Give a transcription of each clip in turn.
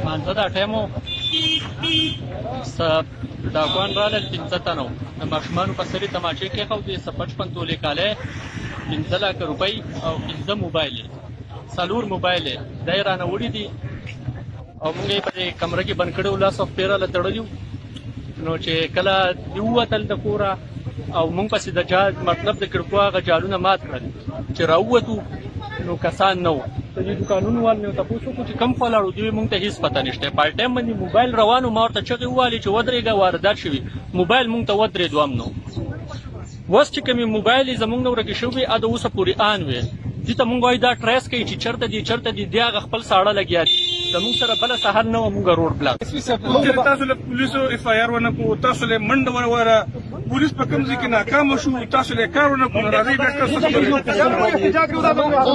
منځدا ټیمو ډاکوان راغلل 15 تنو د ماشومانو په سرې تماچې کېښودې 55 تولې کالی 15 لکه روپۍ او 15 موبایل یې 4 موبایل یې دا یې رانه وړي دي او موږ یې په دې کمره کې بند کړي وو لاس اف پیراله تړلي وو نو چې کله دې ووتل د کوره او موږ پسې د جال مطلب د کړکو هغه جالونه مات کړل چې راووتو نو کسان نه وو د دې دوکانونو وال مې تپوس وکړو چې کم خوا لاړو دوی موږ ته هېڅ پته نشته په ټایم باندې موبایل روانو ما ورته چغې ووهلې چې ودرېږه واردات شوي موبایل موږ ته ودرېدو هم نو اوس چې کومې موبایل یې زموږ نه ورکې شوي د اوسه پورې آن وې دې ته موږ وایو دا ټریس کوي چې چېرته دي دی هغه خپل ساړه لګیا دي زموږ سره بله سهار نه وه موږ روډ بلاک تاسو له پولیسو اف آی آر ونه کړو تاسو له منډه وروره پولیس په کوم ځای کې ناکامه شو تاسو له کار ونه کړو راځئ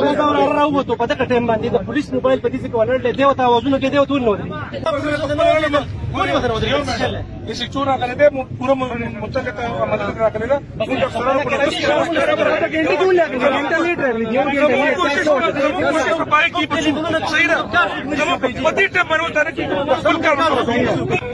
بیا راووتو په دغه ټایم باندې د پولیس موبایل په دې ځای کې ولاړ دی دې ورته اوازونه کوي دې ورته ونه ودرېږي د سکتور راغلی دی پوره متعلقه عملیات راغلی ده موږ افسرانو په دې ټایم باندې ورته نه کېږي خپل کار وکړو